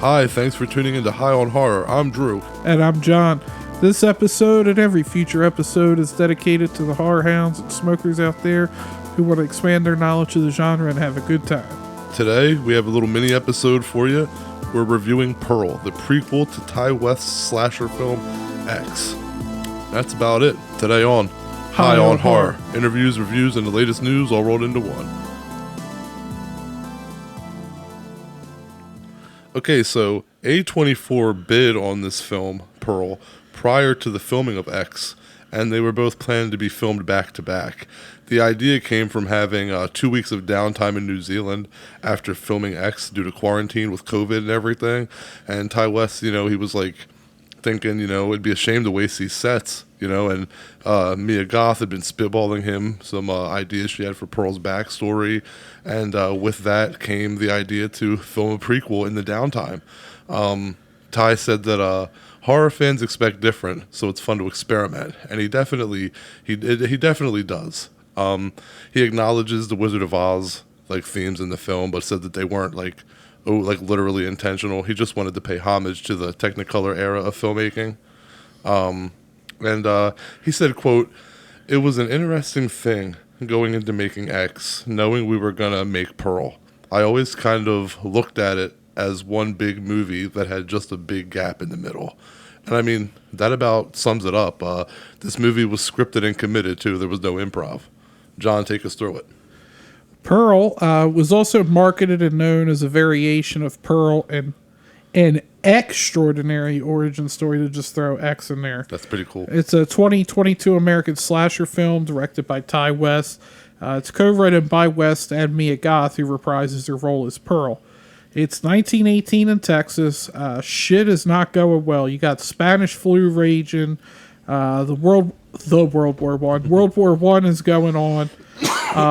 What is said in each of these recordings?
Hi, thanks for tuning into High on Horror. I'm Drew. And I'm John. This episode and every future episode is dedicated to the horror hounds and smokers out there who want to expand their knowledge of the genre and have a good time. Today, we have a little mini episode for you. We're reviewing Pearl, the prequel to Ty West's slasher film, X. That's about it. Today on High on Horror. Interviews, reviews, and the latest news all rolled into one. Okay, so A24 bid on this film, Pearl, prior to the filming of X, and they were both planned to be filmed back-to-back. The idea came from having 2 weeks of downtime in New Zealand after filming X due to quarantine with COVID and everything, and Ty West, he was like thinking, it'd be a shame to waste these sets, and Mia Goth had been spitballing him some ideas she had for Pearl's backstory, and with that came the idea to film a prequel in the downtime. Ty said that horror fans expect different, so it's fun to experiment, and he definitely does. He acknowledges the Wizard of Oz themes in the film, but said that they weren't literally intentional. He just wanted to pay homage to the Technicolor era of filmmaking. And he said, quote, "It was an interesting thing going into making X, knowing we were going to make Pearl. I always kind of looked at it as one big movie that had just a big gap in the middle." And I mean, that about sums it up. This movie was scripted and committed to. There was no improv. John, take us through it. Pearl was also marketed and known as a variation of Pearl and an extraordinary origin story, to just throw X in there. That's pretty cool. It's a 2022 American slasher film directed by Ty West. It's co-written by West and Mia Goth, who reprises her role as Pearl. It's 1918 in Texas. Shit is not going well. You got Spanish flu raging. World War I is going on.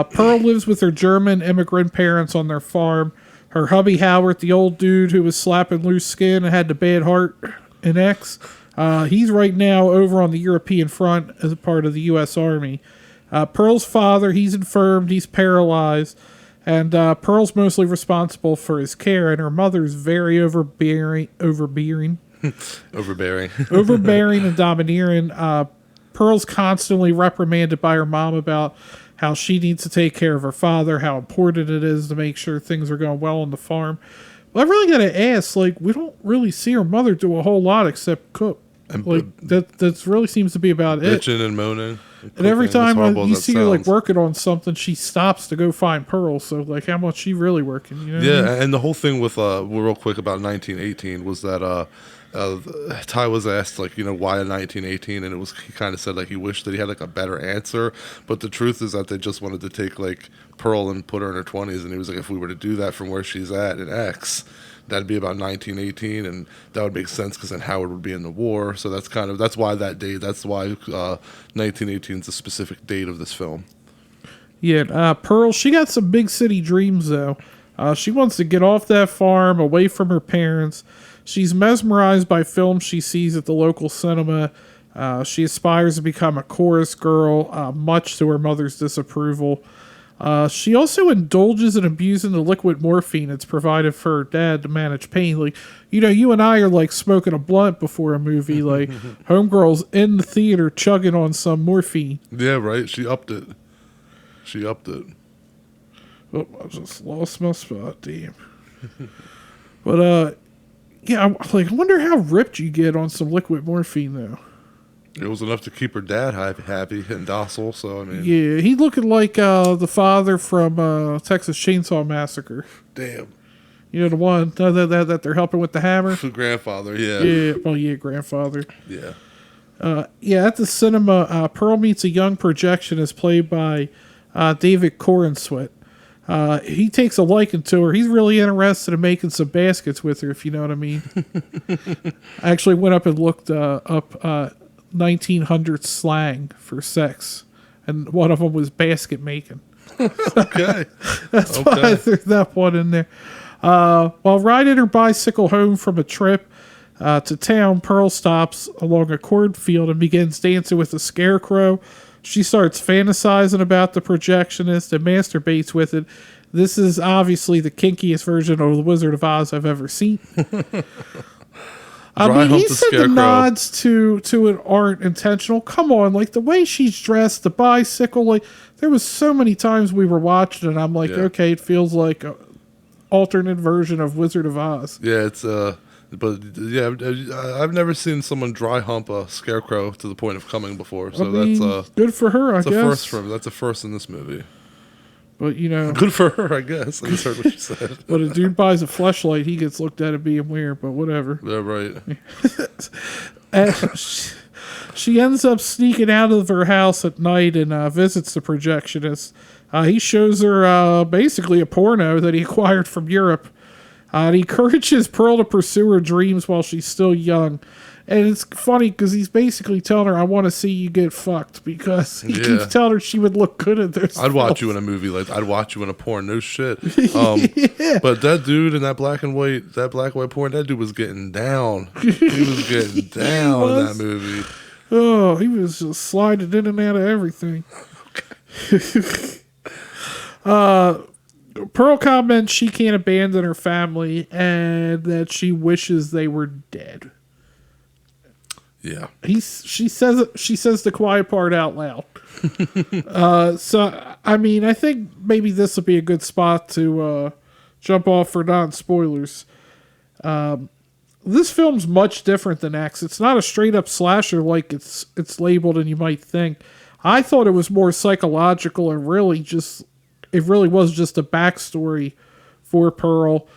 Pearl lives with her German immigrant parents on their farm. Her hubby Howard, the old dude who was slapping loose skin and had the bad heart in X, he's right now over on the European front as a part of the U.S. Army. Pearl's father, he's infirmed, he's paralyzed, and Pearl's mostly responsible for his care, and her mother's very overbearing and domineering. Pearl's constantly reprimanded by her mom about how she needs to take care of her father, how important it is to make sure things are going well on the farm. Well, I really got to ask, we don't really see her mother do a whole lot except cook. And that really seems to be about it. Bitching and moaning. And every time you see her working on something, she stops to go find Pearl. So how much she really working? You know yeah, what I mean? And the whole thing with real quick about 1918 was that Ty was asked why 1918, and he kind of said he wished that he had a better answer. But the truth is that they just wanted to take Pearl and put her in her 20s, and he was like, if we were to do that from where she's at in X, that'd be about 1918, and that would make sense because then Howard would be in the war. So that's why that date. That's why 1918 is the specific date of this film. Yeah, Pearl, she got some big city dreams though. She wants to get off that farm, away from her parents. She's mesmerized by films she sees at the local cinema. She aspires to become a chorus girl, much to her mother's disapproval. She also indulges in abusing the liquid morphine that's provided for her dad to manage pain. You and I are smoking a blunt before a movie. Homegirl's in the theater chugging on some morphine. Yeah, right. She upped it. Oh, I just lost my spot. Damn. But, yeah, I wonder how ripped you get on some liquid morphine, though. It was enough to keep her dad happy and docile, so, I mean... Yeah, he looking like the father from Texas Chainsaw Massacre. Damn. You know, the one that they're helping with the hammer? Grandfather, yeah. Yeah, well, yeah, grandfather. Yeah. At the cinema, Pearl meets a young projectionist played by David Corenswet. He takes a liking to her. He's really interested in making some baskets with her, if you know what I mean. I actually went up and looked up 1900 slang for sex, and one of them was basket making. Okay. That's why I threw that one in there. While riding her bicycle home from a trip to town, Pearl stops along a cornfield and begins dancing with a scarecrow. She starts fantasizing about the projectionist and masturbates with it. This is obviously the kinkiest version of the Wizard of Oz I've ever seen. I mean, he said the nods to it aren't intentional. Come on, like the way she's dressed, the bicycle, like there was so many times we were watching and I'm like, okay, it feels like an alternate version of Wizard of Oz. Yeah, it's but yeah, I've never seen someone dry hump a scarecrow to the point of coming before. So that's good for her, I guess. That's a first in this movie. But, you know. Good for her, I guess. I just heard what she said. But a dude buys a fleshlight, he gets looked at as being weird, but whatever. Yeah, right. And she ends up sneaking out of her house at night and visits the projectionist. He shows her basically a porno that he acquired from Europe. And he encourages Pearl to pursue her dreams while she's still young. And it's funny because he's basically telling her, I want to see you get fucked, because he keeps telling her she would look good at this. I'd watch you in a movie I'd watch you in a porn, no shit. But that dude in that black and white porn, that dude was getting down. He was getting down in that movie. Oh, he was just sliding in and out of everything. Pearl comments she can't abandon her family and that she wishes they were dead. Yeah. She says the quiet part out loud. So I mean, I think maybe this will be a good spot to jump off for non-spoilers. This film's much different than X. It's not a straight up slasher like it's labeled and you might think. I thought it was more psychological and it really was just a backstory for Pearl.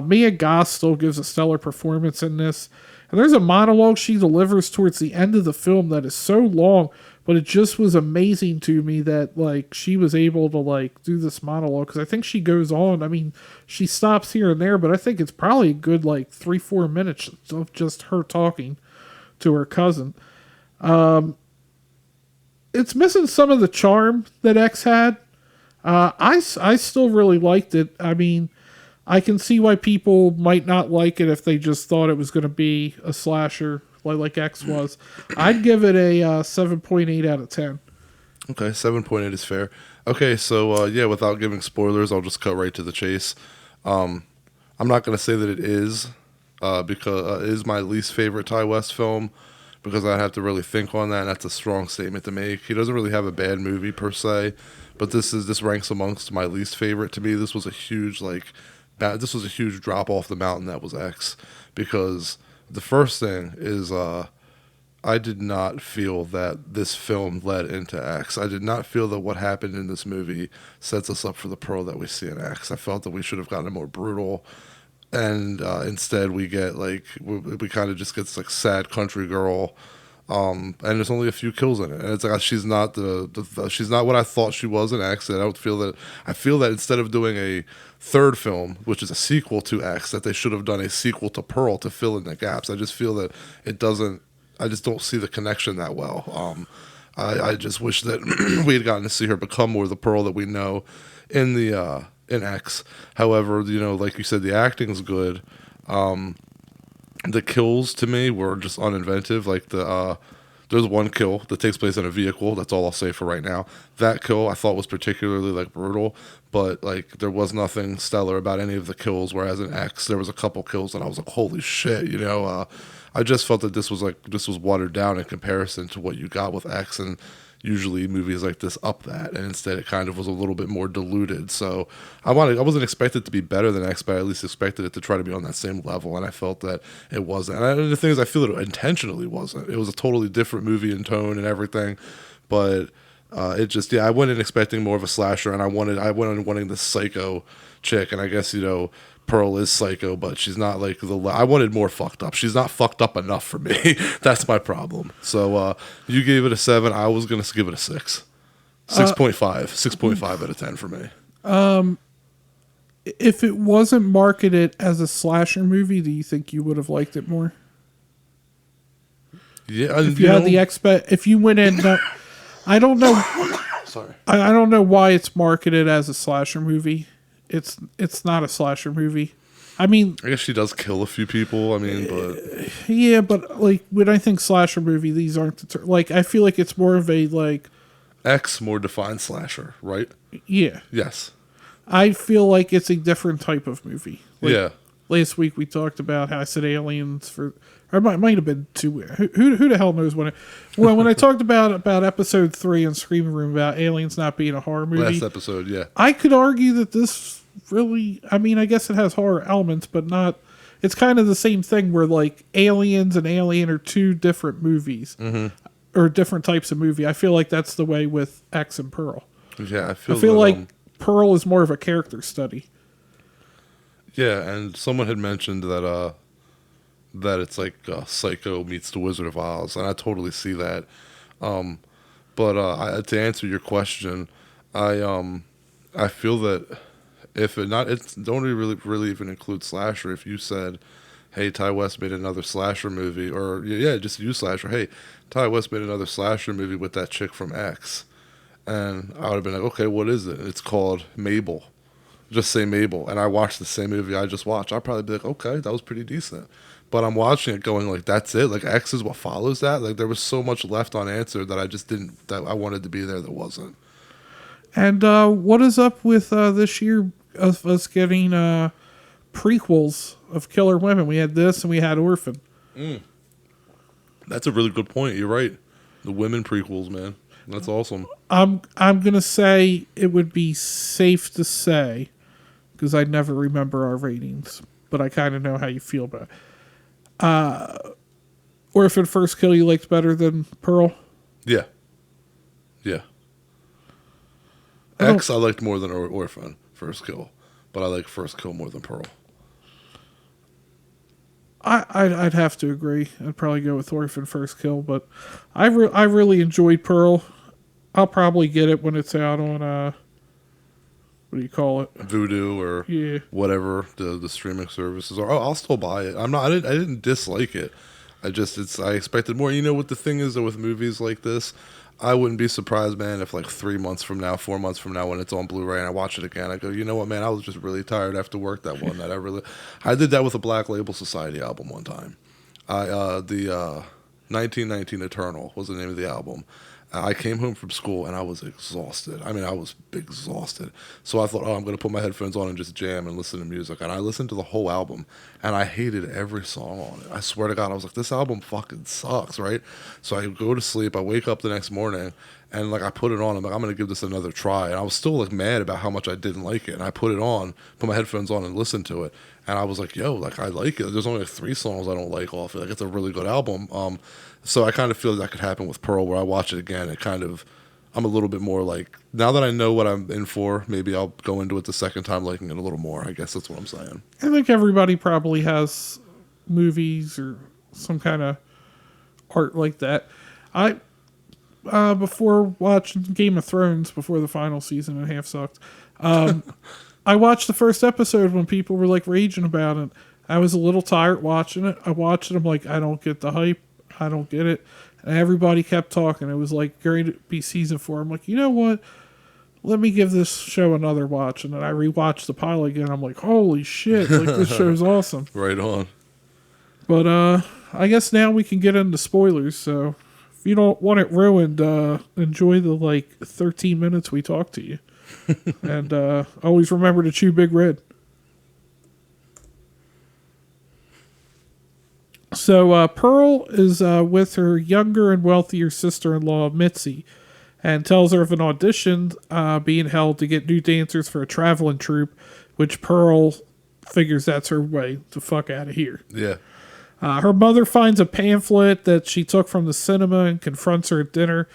Mia Goth still gives a stellar performance in this. And there's a monologue she delivers towards the end of the film that is so long, but it just was amazing to me that like she was able to like do this monologue, because I think she goes on. I mean, she stops here and there, but I think it's probably a good like 3-4 minutes of just her talking to her cousin. It's missing some of the charm that X had. I still really liked it. I mean, I can see why people might not like it if they just thought it was going to be a slasher like X was. I'd give it a 7.8 out of 10. Okay, 7.8 is fair. Okay, so without giving spoilers, I'll just cut right to the chase. I'm not going to say that it is because it is my least favorite Ty West film, because I have to really think on that, and that's a strong statement to make. He doesn't really have a bad movie per se, but this ranks amongst my least favorite. To me, this was a huge drop off the mountain that was X, because the first thing is I did not feel that this film led into X. I did not feel that what happened in this movie sets us up for the Pearl that we see in X. I felt that we should have gotten a more brutal, and instead we get we kind of just get this like sad country girl. And there's only a few kills in it, and it's like she's not she's not what I thought she was in X. And I feel that instead of doing a third film, which is a sequel to X, that they should have done a sequel to Pearl to fill in the gaps. I just feel that it doesn't. I just don't see the connection that well. I just wish that we had gotten to see her become more the Pearl that we know in X. However, like you said, the acting's good. The kills to me were just uninventive. Like there's one kill that takes place in a vehicle. That's all I'll say for right now. That kill I thought was particularly brutal, but there was nothing stellar about any of the kills. Whereas in X, there was a couple kills and I was like, holy shit, I just felt that this was watered down in comparison to what you got with X, and usually movies like this up that, and instead it kind of was a little bit more diluted. So I wasn't expected to be better than X, but I at least expected it to try to be on that same level, and I felt that it wasn't. And the thing is, I feel it intentionally wasn't. It was a totally different movie in tone and everything, but it just I went in expecting more of a slasher, and I went in wanting this psycho chick, and I guess Pearl is psycho, but she's not I wanted more fucked up. She's not fucked up enough for me. That's my problem. So you gave it a 7. I was going to give it a 6. 6.5. 6.5 out of 10 for me. If it wasn't marketed as a slasher movie, do you think you would have liked it more? Yeah. If you had the if you went in, I don't know. Sorry. I don't know why it's marketed as a slasher movie. It's not a slasher movie. I mean, I guess she does kill a few people. I mean, but yeah, but when I think slasher movie, these aren't I feel like it's more of a X more defined slasher, right? Yeah. Yes. I feel like it's a different type of movie. Like, Yeah. last week we talked about how I said aliens for, or it might have been two. Who the hell knows when it? Well, when I talked about episode 3 in Screaming Room about aliens not being a horror movie, Last episode, yeah. I could argue that this really, I mean, I guess it has horror elements, but not. It's kind of the same thing where like Aliens and Alien are two different movies, or different types of movie. I feel like that's the way with X and Pearl. Yeah, I I feel feel that, like Pearl is more of a character study. yeah, and someone had mentioned that that it's like Psycho meets the Wizard of Oz, and I totally see that. But to answer your question, I feel that if it not, it's don't really even include slasher. If you said, "Hey, Ty West made another slasher movie," or yeah, just use slasher. Hey, Ty West made another slasher movie with that chick from X, and I would have been like, "Okay, what is it?" It's called Mabel. Just say Mabel, and I watched the same movie I just watched. I'd probably be like, "Okay, that was pretty decent." But I'm watching it going like, "That's it." Like X is what follows that. Like there was so much left unanswered that I just didn't. That I wanted to be there that wasn't. And what is up with this year of us getting prequels of Killer Women? We had this and we had Orphan. That's a really good point. You're right. The women prequels, man. That's awesome. I'm gonna say it would be safe to say, because I never remember our ratings, but I kind of know how you feel about it. Orphan First Kill you liked better than Pearl? Yeah. Yeah. I don't- X I liked more than Orphan First Kill, but I like First Kill more than Pearl. I'd have to agree. I'd probably go with Orphan First Kill, but I really enjoyed Pearl. I'll probably get it when it's out on what do you call it? Voodoo or Yeah. whatever the streaming services are. I'll still buy it. I didn't dislike it. I expected more. You know what the thing is though with movies like this, I wouldn't be surprised, man, if like 3 months from now, 4 months from now, when it's on Blu-ray and I watch it again, I go, you know what, man, I was just really tired after work that one night. I did that with a Black Label Society album one time. The 1919 Eternal was the name of the album. I came home from school and I was exhausted. I mean, I was exhausted. So I thought, I'm going to put my headphones on and just jam and listen to music. And I listened to the whole album and I hated every song on it. I swear to God, I was like, this album fucking sucks, right? So I go to sleep. I wake up the next morning and like I put it on. I'm like, I'm going to give this another try. And I was still like mad about how much I didn't like it. And I put it on, put my headphones on and listened to it. And I was like, yo, like I like it. There's only like 3 songs I don't like off it. Like it's a really good album. So I kind of feel that could happen with Pearl, where I watch it again. I'm a little bit more like, now that I know what I'm in for, maybe I'll go into it the second time liking it a little more. I guess that's what I'm saying. I think everybody probably has movies or some kind of art like that. I before watching Game of Thrones, before the final season and a half sucked, I watched the first episode when people were like raging about it. I was a little tired watching it. I watched it. I'm like, I don't get the hype. I don't get it. And everybody kept talking. It was like going to be season 4. I'm like, you know what? Let me give this show another watch. And then I rewatched the pilot again. I'm like, holy shit! Like this show's awesome. Right on. But I guess now we can get into spoilers. So if you don't want it ruined, enjoy the like 13 minutes we talk to you. And always remember to chew Big Red. So Pearl is with her younger and wealthier sister-in-law, Mitzi, and tells her of an audition being held to get new dancers for a traveling troupe, which Pearl figures that's her way to fuck out of here. Yeah. Her mother finds a pamphlet that she took from the cinema and confronts her at dinner.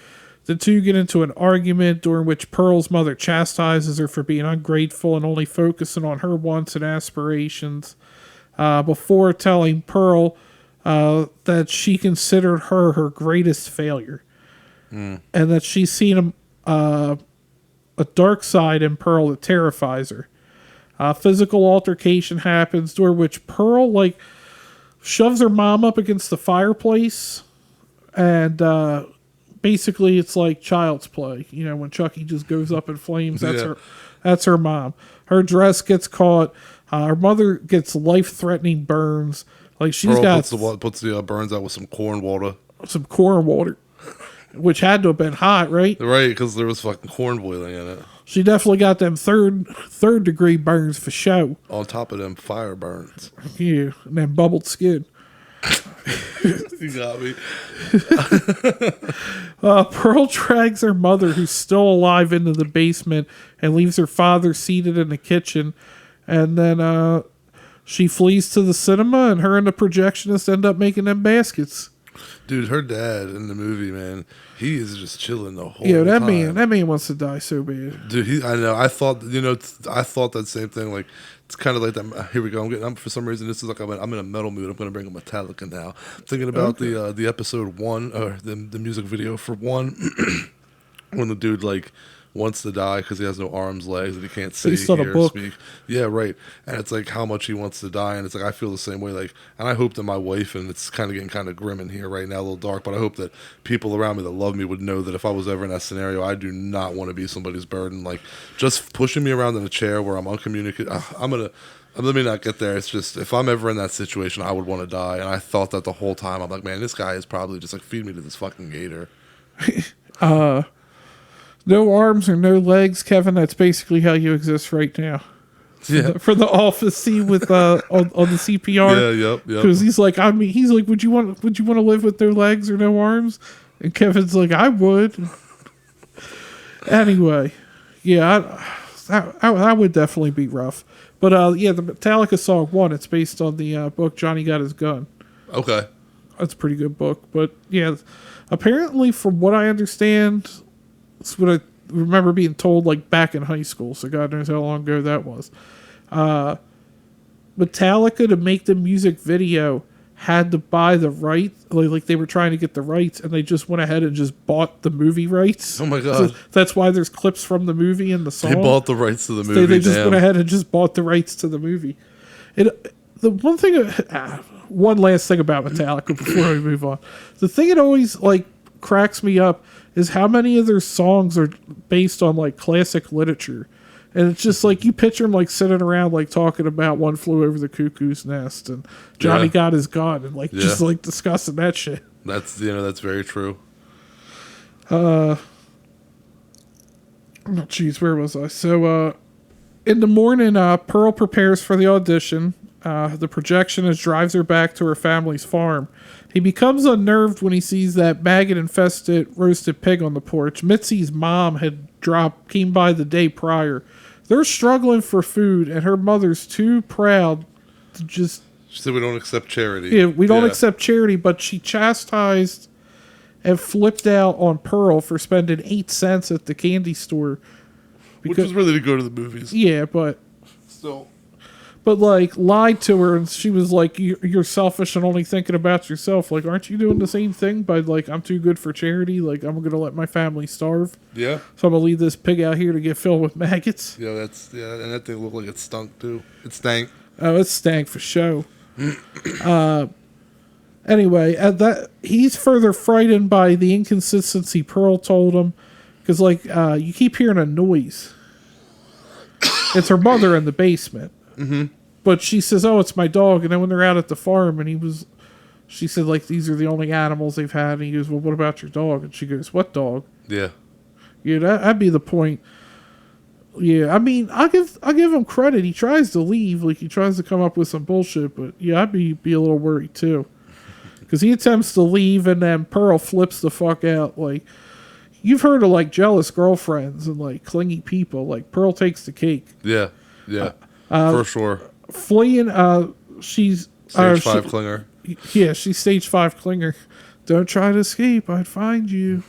The two get into an argument during which Pearl's mother chastises her for being ungrateful and only focusing on her wants and aspirations, before telling Pearl that she considered her greatest failure, and that she's seen a dark side in Pearl that terrifies her. Physical altercation happens, during which Pearl like shoves her mom up against the fireplace, and basically it's like child's play. You know, when Chucky just goes up in flames. That's her mom. Her dress gets caught. Her mother gets life-threatening burns. Like she's Pearl got puts the burns out with some corn water. some corn water. which had to have been hot, right? Right, because there was fucking corn boiling in it. She definitely got them third degree burns for show. On top of them fire burns. Yeah, and then bubbled skin. You got me. Pearl drags her mother, who's still alive, into the basement and leaves her father seated in the kitchen. And then she flees to the cinema, and her and the projectionist end up making them baskets. Dude, her dad in the movie, man, he is just chilling the whole time. That man wants to die so bad. Dude, I know. I thought that same thing. Like, it's kind of like that. Here we go. For some reason, this is like I'm in a metal mood. I'm going to bring a Metallica now. I'm thinking about the episode 1, or the music video for 1, when the dude like wants to die because he has no arms, legs, and he can't see, hear, speak. Yeah, right. And it's like how much he wants to die, and it's like I feel the same way. Like, and I hope that my wife, and it's kind of getting kind of grim in here right now, a little dark, but I hope that people around me that love me would know that if I was ever in that scenario, I do not want to be somebody's burden. Like, just pushing me around in a chair where I'm uncommunicated. Let me not get there. It's just, if I'm ever in that situation, I would want to die. And I thought that the whole time. I'm like, man, this guy is probably just like, feed me to this fucking gator. No arms or no legs, Kevin. That's basically how you exist right now. Yeah. For the office scene with on the CPR. Yeah, yep. Because he's like, would you want to live with no legs or no arms? And Kevin's like, I would. Anyway, yeah, that would definitely be rough. But the Metallica song 1, it's based on the book Johnny Got His Gun. Okay. That's a pretty good book. But yeah, apparently from what I understand, it's what I remember being told like back in high school, so God knows how long ago that was. Metallica, to make the music video, had to buy the rights, like they were trying to get the rights, and they just went ahead and just bought the movie rights. Oh my God. So that's why there's clips from the movie in the song. They bought the rights to the movie. They just went ahead and just bought the rights to the movie. One last thing about Metallica before we move on. The thing that always like cracks me up is how many of their songs are based on like classic literature. And it's just like you picture them like sitting around like talking about One Flew Over the Cuckoo's Nest and Johnny Got His Gun and like just like discussing that shit. That's very true. Where was I? So in the morning, Pearl prepares for the audition. The projectionist drives her back to her family's farm. He becomes unnerved when he sees that maggot-infested roasted pig on the porch. Mitzi's mom came by the day prior. They're struggling for food, and her mother's too proud to just... She said we don't accept charity. Yeah, we don't accept charity, but she chastised and flipped out on Pearl for spending 8 cents at the candy store. Which was really to go to the movies. Yeah, but... Still... But, like, lied to her, and she was like, you're selfish and only thinking about yourself. Like, aren't you doing the same thing by, like, I'm too good for charity? Like, I'm going to let my family starve? Yeah. So I'm going to leave this pig out here to get filled with maggots? Yeah, and that thing looked like it stunk, too. It stank. Oh, it stank for show. Anyway, he's further frightened by the inconsistency Pearl told him. Because, like, you keep hearing a noise. It's her mother in the basement. Mm-hmm. But she says, oh, it's my dog. And then when they're out at the farm, and she said, like, these are the only animals they've had. And he goes, well, what about your dog? And she goes, what dog? Yeah. Yeah, that'd be the point. Yeah, I mean, I'll give him credit. He tries to leave. Like, he tries to come up with some bullshit. But, yeah, I'd be a little worried, too. Because he attempts to leave, and then Pearl flips the fuck out. Like, you've heard of, like, jealous girlfriends and, like, clingy people. Like, Pearl takes the cake. Yeah, yeah. For sure. Fleeing, she's... Stage 5 clinger. Yeah, she's stage 5 clinger. Don't try to escape. I'd find you.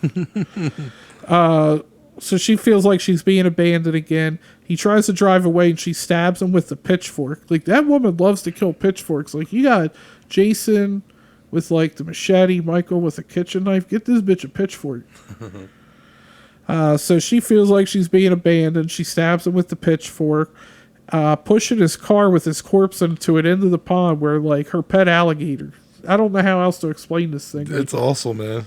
So she feels like she's being abandoned again. He tries to drive away, and she stabs him with the pitchfork. Like, that woman loves to kill pitchforks. Like, you got Jason with, like, the machete, Michael with a kitchen knife. Get this bitch a pitchfork. So she feels like she's being abandoned. She stabs him with the pitchfork. Pushing his car with his corpse into the pond where, like, her pet alligator. I don't know how else to explain this thing. It's awesome, man.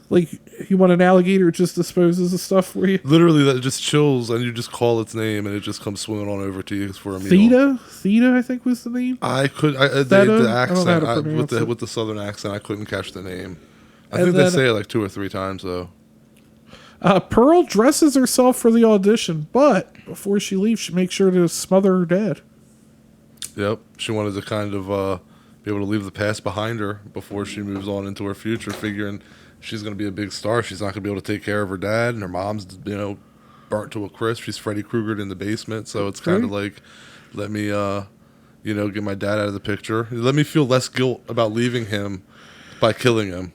Like, you want an alligator that just disposes of stuff for you? Literally, that just chills, and you just call its name, and it just comes swimming on over to you for a meal. Theta, I think was the name. The accent with the southern accent, I couldn't catch the name. I think they say it like 2 or 3 times though. Pearl dresses herself for the audition, but before she leaves, she makes sure to smother her dad. Yep, she wanted to kind of be able to leave the past behind her before she moves on into her future, figuring she's going to be a big star. She's not going to be able to take care of her dad, and her mom's, burnt to a crisp. She's Freddy Kruegered in the basement, so it's kind of like, let me, get my dad out of the picture. Let me feel less guilt about leaving him by killing him,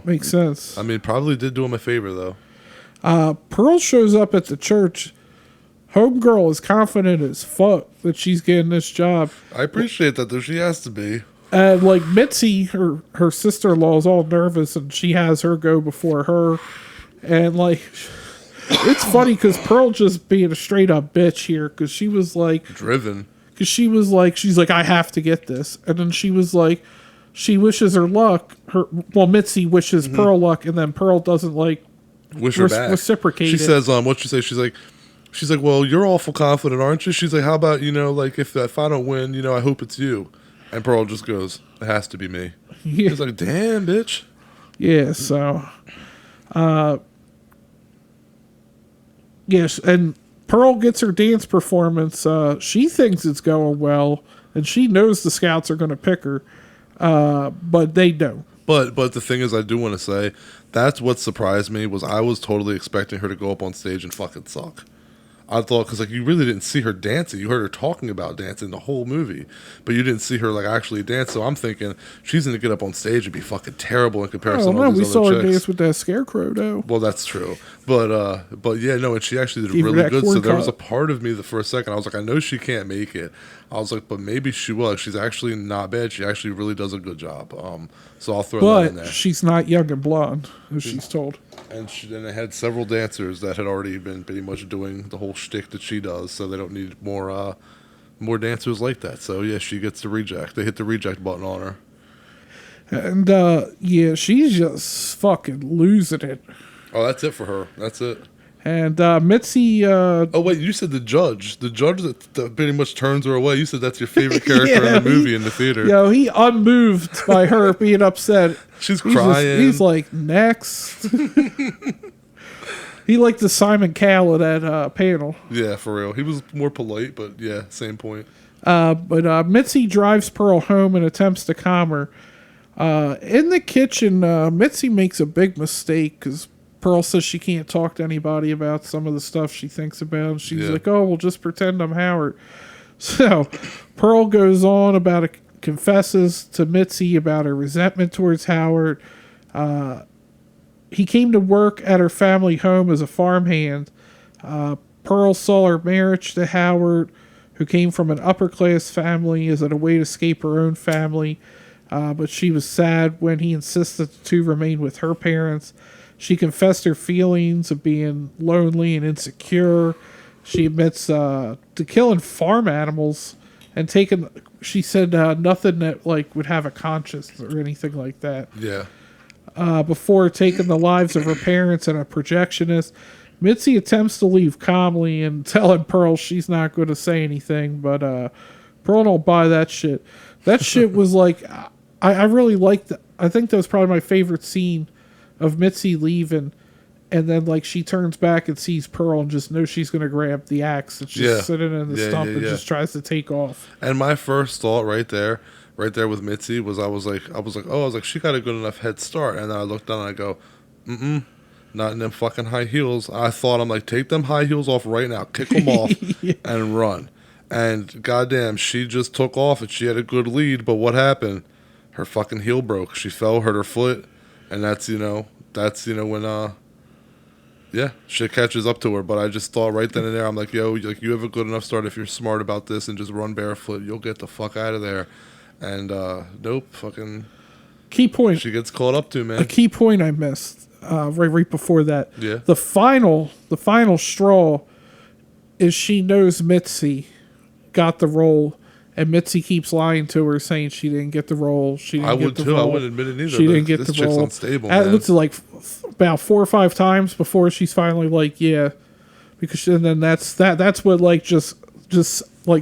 Makes sense. I mean, probably did do him a favor, though. Pearl shows up at the church. Homegirl is confident as fuck that she's getting this job. I appreciate that, though. She has to be. And, Mitzi, her sister-in-law, is all nervous, and she has her go before her. And, it's funny because Pearl just being a straight-up bitch here, because she was, driven. Because she's like, I have to get this. And then she was like, she wishes her luck. Mitzi wishes Pearl luck, and then Pearl doesn't, wish her back. Reciprocate. She says, what'd she say? She's like, well, you're awful confident, aren't you? She's like, how about, if I don't win, I hope it's you. And Pearl just goes, it has to be me. Yeah. He's like, damn, bitch. Yeah, so. Yes, and Pearl gets her dance performance. She thinks it's going well, and she knows the scouts are going to pick her, but they don't. But the thing is, I do want to say, that's what surprised me, was I was totally expecting her to go up on stage and fucking suck. I thought, because you really didn't see her dancing. You heard her talking about dancing the whole movie, but you didn't see her actually dance. So I'm thinking she's going to get up on stage and be fucking terrible in comparison to all these we other saw chicks. her dance with that scarecrow, though. Well, that's true. But yeah, no, and she actually did really good. So there was a part of me the first second, I was like, I know she can't make it. I was like, but maybe she will. She's actually not bad. She actually really does a good job. So I'll throw that in there. But she's not young and blonde, as she's told. And they had several dancers that had already been pretty much doing the whole shtick that she does, so they don't need more dancers like that. So yeah, she gets the reject. They hit the reject button on her. And yeah, she's just fucking losing it. Oh, that's it for her. That's it. And Mitzi. Oh wait, you said the judge that pretty much turns her away. You said that's your favorite character in the movie in the theater. Yo, he unmoved by her being upset. She's crying. He's like, next. He liked the Simon Cowell at that panel. Yeah, for real. He was more polite, but yeah, same point. But Mitzi drives Pearl home and attempts to calm her. In the kitchen, Mitzi makes a big mistake because Pearl says she can't talk to anybody about some of the stuff she thinks about. And she's like, oh, well, just pretend I'm Howard. So Pearl goes on about it, confesses to Mitzi about her resentment towards Howard. He came to work at her family home as a farmhand. Pearl saw her marriage to Howard, who came from an upper-class family, as a way to escape her own family. But she was sad when he insisted the two remain with her parents. She confessed her feelings of being lonely and insecure. She admits to killing farm animals and taking, she said, nothing that would have a conscience or anything like that. Yeah. Before taking the lives of her parents and a projectionist. Mitzi attempts to leave calmly and telling Pearl she's not going to say anything, but Pearl don't buy that shit. That shit was I really liked that. I think that was probably my favorite scene of Mitzi leaving, and then she turns back and sees Pearl and just knows she's going to grab the axe that's just sitting in the stump and just tries to take off. And my first thought right there with Mitzi was I was like, she got a good enough head start. And then I looked down and I go, not in them fucking high heels. I thought, I'm like, take them high heels off right now, kick them off and run. And goddamn, she just took off and she had a good lead. But what happened? Her fucking heel broke. She fell, hurt her foot. And that's when, shit catches up to her. But I just thought right then and there, I'm like, yo, you have a good enough start. If you're smart about this and just run barefoot, you'll get the fuck out of there. And nope, fucking key point. She gets caught up to, man. A key point I missed right before that. Yeah. The final straw is she knows Mitzi got the role, and Mitzi keeps lying to her, saying she didn't get the role. I would too. I wouldn't admit it either. She didn't get the role. This chick's unstable, man. It looks about 4 or 5 times before she's finally because and then that's what just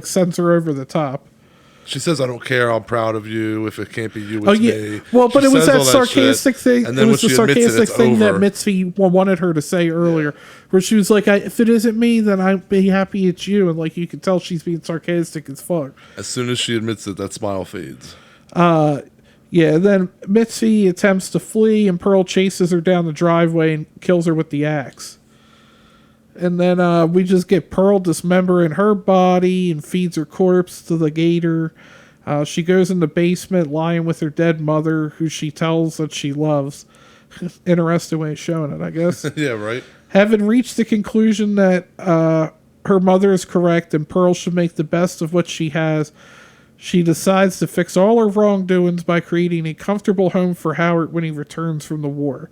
sends her over the top. She says, "I don't care. I'm proud of you. If it can't be you, it's Oh yeah. me." Well, but She it was says that all sarcastic shit, thing. and It then was the when she admits it, sarcastic it's thing that over. Mitzi wanted her to say earlier, where she was like, "If it isn't me, then I'd be happy it's you." And like you could tell, she's being sarcastic as fuck. As soon as she admits it, that smile fades. Yeah. Then Mitzi attempts to flee, and Pearl chases her down the driveway and kills her with the axe. And then we just get Pearl dismembering her body and feeds her corpse to the gator. She goes in the basement, lying with her dead mother, who she tells that she loves. Interesting way of showing it, I guess. Yeah, right. Having reached the conclusion that her mother is correct and Pearl should make the best of what she has, she decides to fix all her wrongdoings by creating a comfortable home for Howard when he returns from the war.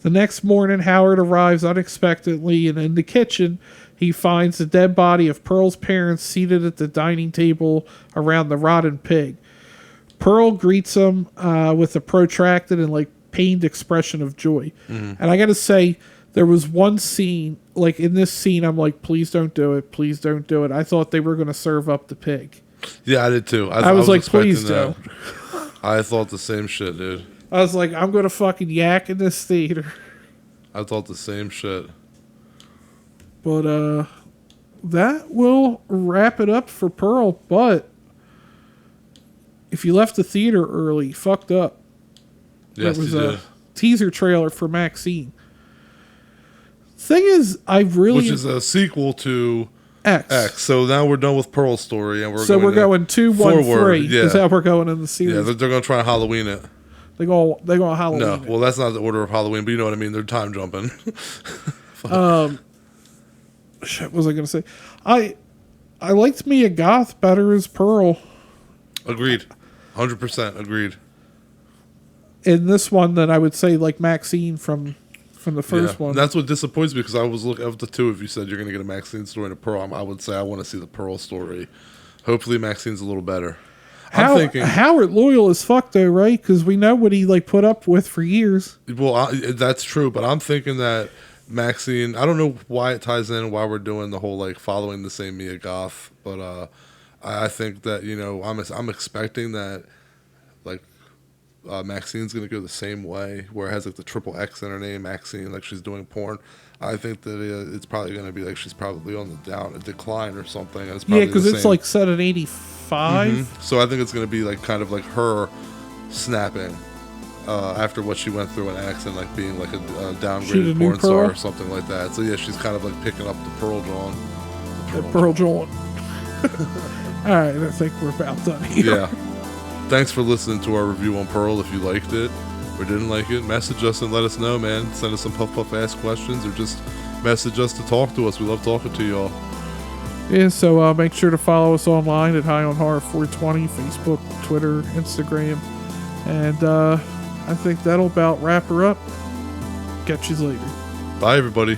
The next morning, Howard arrives unexpectedly, and in the kitchen, he finds the dead body of Pearl's parents seated at the dining table around the rotten pig. Pearl greets him with a protracted and pained expression of joy. And I got to say, there was one scene, in this scene, I'm like, please don't do it, please don't do it. I thought they were going to serve up the pig. Yeah, I did too. I was like, please expecting do. that. I thought the same shit, dude. I was like, I'm going to fucking yak in this theater. I thought the same shit. But that will wrap it up for Pearl. But if you left the theater early, you fucked up. Yes, There was you a did. teaser trailer for Maxine. Thing is, Which is a sequel to X. So now we're done with Pearl's story, and we're going 2, 1, 3 Yeah. is how we're going in the series. Yeah, they're going to try and Halloween it. They're going Halloween. No, it. well, that's not the order of Halloween, but you know what I mean. They're time jumping. Shit, what was I going to say? I liked Mia Goth better as Pearl. Agreed. 100% agreed. In this one, than I would say Maxine from the first one. That's what disappoints me, because I was looking of the two. If you said you're going to get a Maxine story and a Pearl, I would say I want to see the Pearl story. Hopefully, Maxine's a little better. I'm thinking Howard loyal as fuck though, right? Because we know what he put up with for years. Well, that's true, but I'm thinking that Maxine. I don't know why it ties in, why we're doing the whole following the same Mia Goth, but I think that I'm expecting that Maxine's gonna go the same way, where it has the triple X in her name, Maxine, she's doing porn. I think that it's probably gonna be she's probably on the decline or something. And it's probably Because it's same. set at 85. So I think it's gonna be kind of her snapping after what she went through in X and being a She's a downgraded new porn star Pearl? or something like that. So yeah, she's kind of picking up the Pearl John. Pearl Joint. All right, I think we're about done here. Yeah. Thanks for listening to our review on Pearl. If you liked it or didn't like it, message us and let us know, man. Send us some Puff Ask questions, or just message us to talk to us. We love talking to y'all. Yeah, so make sure to follow us online at High on Horror 420, Facebook, Twitter, Instagram. And I think that'll about wrap her up. Catch you later. Bye, everybody.